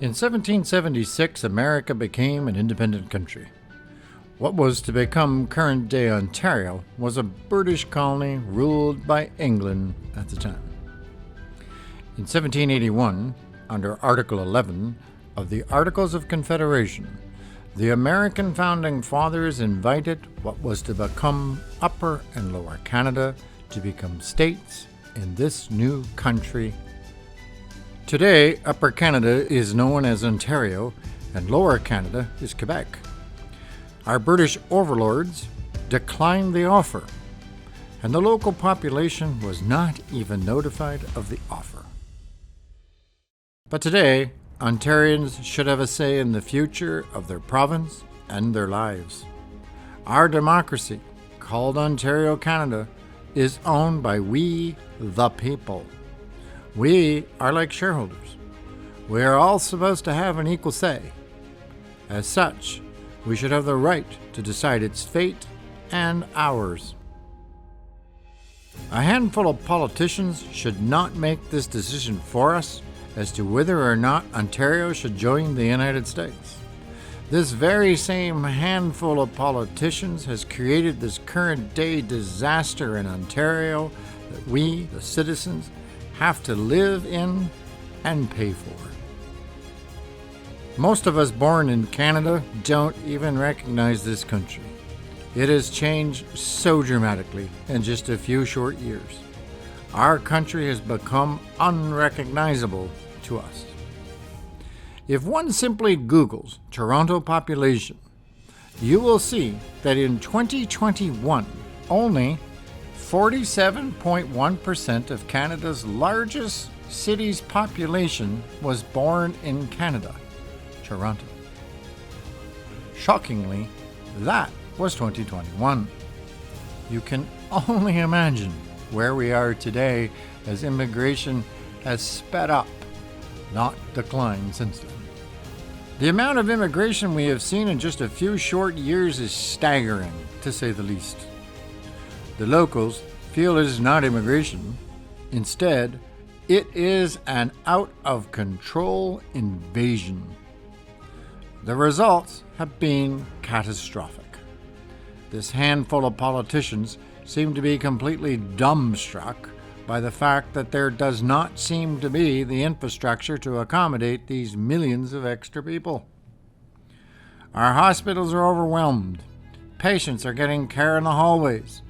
In 1776, America became an independent country. What was to become current-day Ontario was a British colony ruled by England at the time. In 1781, under Article 11 of the Articles of Confederation, the American founding fathers invited what was to become Upper and Lower Canada to become states in this new country. Today, Upper Canada is known as Ontario, and Lower Canada is Quebec. Our British overlords declined the offer, and the local population was not even notified of the offer. But today, Ontarians should have a say in the future of their province and their lives. Our democracy, called Ontario Canada, is owned by we, the people. We are like shareholders. We are all supposed to have an equal say. As such, we should have the right to decide its fate and ours. A handful of politicians should not make this decision for us as to whether or not Ontario should join the United States. This very same handful of politicians has created this current-day disaster in Ontario that we, the citizens, have to live in and pay for. Most of us born in Canada don't even recognize this country. It has changed so dramatically in just a few short years. Our country has become unrecognizable to us. If one simply Googles Toronto population, you will see that in 2021, only 47.1% of Canada's largest city's population was born in Canada, Toronto. Shockingly, that was 2021. You can only imagine where we are today as immigration has sped up, not declined since then. The amount of immigration we have seen in just a few short years is staggering, to say the least. The locals feel it is not immigration. Instead, it is an out-of-control invasion. The results have been catastrophic. This handful of politicians seem to be completely dumbstruck by the fact that there does not seem to be the infrastructure to accommodate these millions of extra people. Our hospitals are overwhelmed. Patients are getting care in the hallways.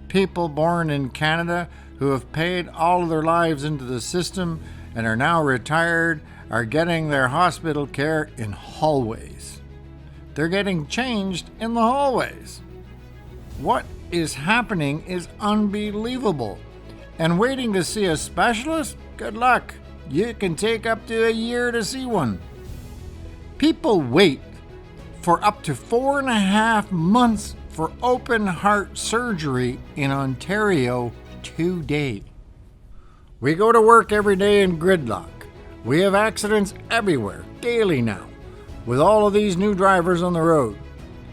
People born in Canada who have paid all of their lives into the system and are now retired are getting their hospital care in hallways. They're getting changed in the hallways. What is happening is unbelievable. And waiting to see a specialist? Good luck. You can take up to a year to see one. People wait for up to 4.5 months for open heart surgery in Ontario today. We go to work every day in gridlock. We have accidents everywhere, daily now, with all of these new drivers on the road.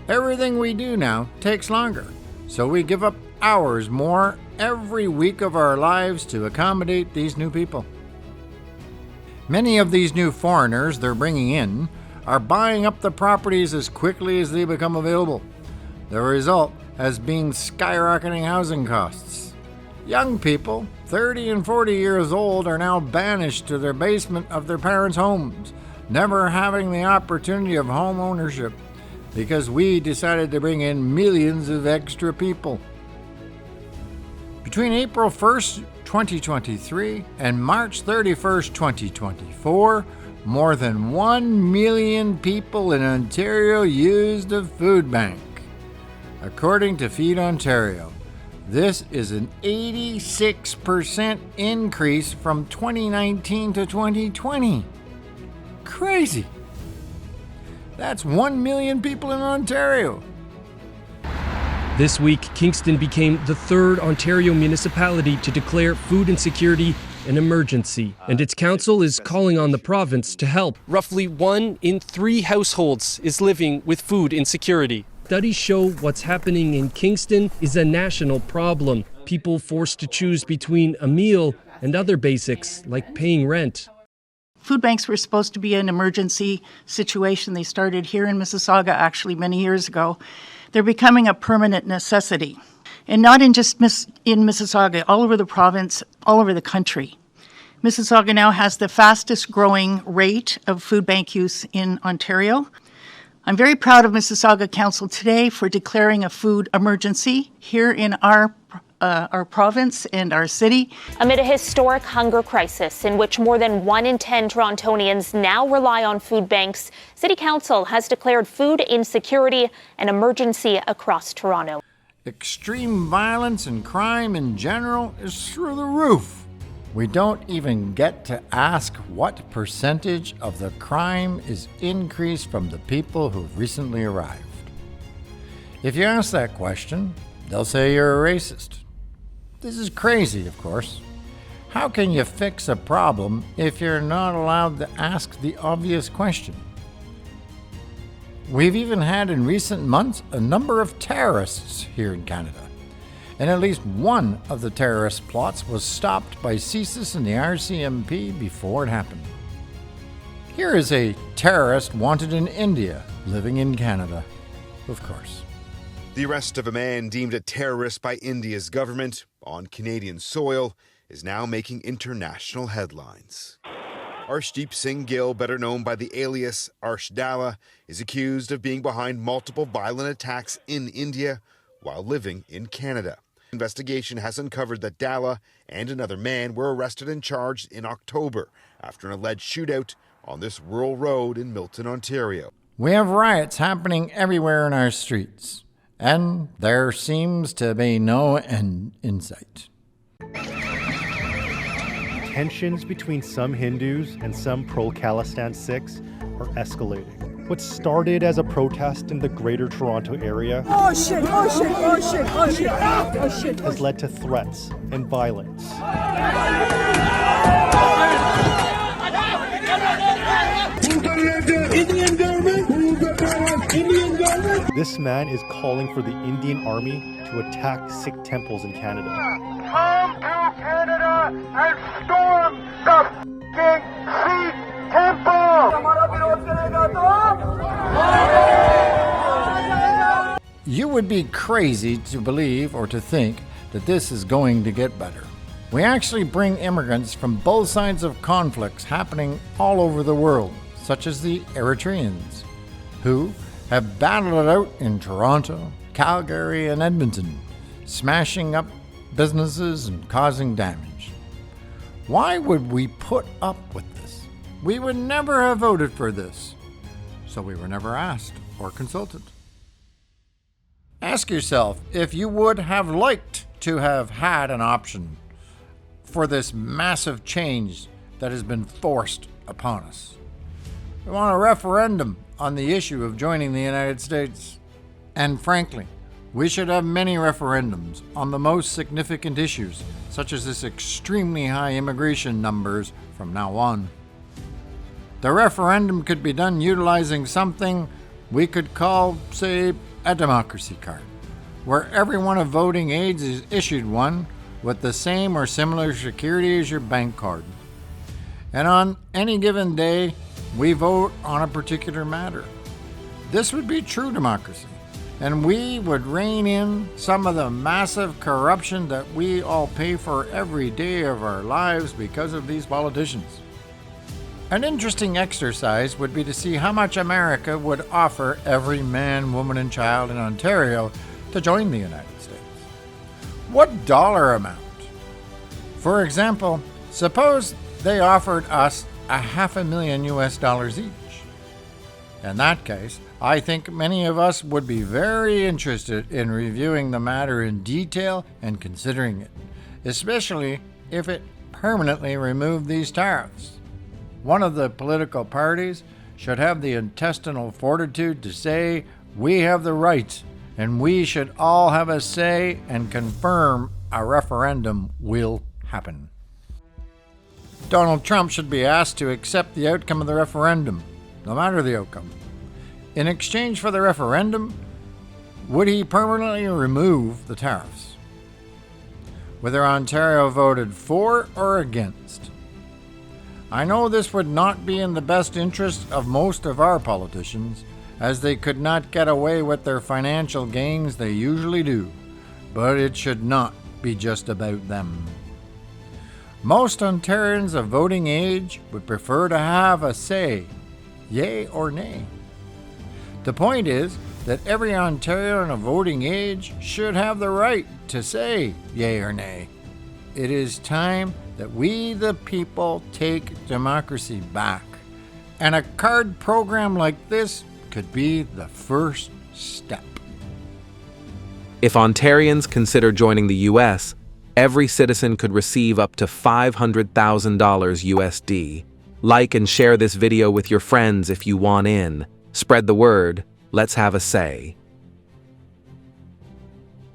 Everything we do now takes longer, so we give up hours more every week of our lives to accommodate these new people. Many of these new foreigners they're bringing in are buying up the properties as quickly as they become available. The result has been skyrocketing housing costs. Young people, 30 and 40 years old, are now banished to their basement of their parents' homes, never having the opportunity of home ownership because we decided to bring in millions of extra people. Between April 1st, 2023 and March 31st, 2024, more than 1 million people in Ontario used a food bank. According to Feed Ontario, this is an 86% increase from 2019 to 2020. Crazy. That's 1 million people in Ontario. This week, Kingston became the third Ontario municipality to declare food insecurity an emergency, and its council is calling on the province to help. Roughly 1 in 3 households is living with food insecurity. Studies show what's happening in Kingston is a national problem. People forced to choose between a meal and other basics like paying rent. Food banks were supposed to be an emergency situation. They started here in Mississauga actually many years ago. They're becoming a permanent necessity. And not in just in Mississauga, all over the province, all over the country. Mississauga now has the fastest growing rate of food bank use in Ontario. I'm very proud of Mississauga Council today for declaring a food emergency here in our province and our city. Amid a historic hunger crisis in which more than 1 in 10 Torontonians now rely on food banks, City Council has declared food insecurity an emergency across Toronto. Extreme violence and crime in general is through the roof. We don't even get to ask what percentage of the crime is increased from the people who've recently arrived. If you ask that question, they'll say you're a racist. This is crazy, of course. How can you fix a problem if you're not allowed to ask the obvious question? We've even had in recent months a number of terrorists here in Canada. And at least one of the terrorist plots was stopped by CSIS and the RCMP before it happened. Here is a terrorist wanted in India, living in Canada, of course. The arrest of a man deemed a terrorist by India's government on Canadian soil is now making international headlines. Arshdeep Singh Gill, better known by the alias Arsh Dalla, is accused of being behind multiple violent attacks in India while living in Canada. Investigation has uncovered that Dalla and another man were arrested and charged in October after an alleged shootout on this rural road in Milton, Ontario. We have riots happening everywhere in our streets, and there seems to be no end in sight. Tensions between some Hindus and some pro-Khalistan Sikhs are escalating. What started as a protest in the Greater Toronto area has led to threats and violence. This man is calling for the Indian Army to attack Sikh temples in Canada. Come to Canada and storm the Sikh temple! You would be crazy to believe or to think that this is going to get better. We actually bring immigrants from both sides of conflicts happening all over the world, such as the Eritreans, who have battled it out in Toronto, Calgary, and Edmonton, smashing up businesses and causing damage. Why would we put up with this? We would never have voted for this, so we were never asked or consulted. Ask yourself if you would have liked to have had an option for this massive change that has been forced upon us. We want a referendum on the issue of joining the United States. And frankly, we should have many referendums on the most significant issues, such as this extremely high immigration numbers from now on. The referendum could be done utilizing something we could call, say, a democracy card, where everyone of voting age is issued one with the same or similar security as your bank card. And on any given day, we vote on a particular matter. This would be true democracy, and we would rein in some of the massive corruption that we all pay for every day of our lives because of these politicians. An interesting exercise would be to see how much America would offer every man, woman, and child in Ontario to join the United States. What dollar amount? For example, suppose they offered us $500,000 each. In that case, I think many of us would be very interested in reviewing the matter in detail and considering it, especially if it permanently removed these tariffs. One of the political parties should have the intestinal fortitude to say, we have the right, and we should all have a say and confirm a referendum will happen. Donald Trump should be asked to accept the outcome of the referendum, no matter the outcome. In exchange for the referendum, would he permanently remove the tariffs? Whether Ontario voted for or against. I know this would not be in the best interest of most of our politicians, as they could not get away with their financial gains they usually do, but it should not be just about them. Most Ontarians of voting age would prefer to have a say, yay or nay. The point is that every Ontarian of voting age should have the right to say yay or nay. It is time that we, the people, take democracy back. And a card program like this could be the first step. If Ontarians consider joining the U.S., every citizen could receive up to $500,000 USD. Like and share this video with your friends if you want in. Spread the word. Let's have a say.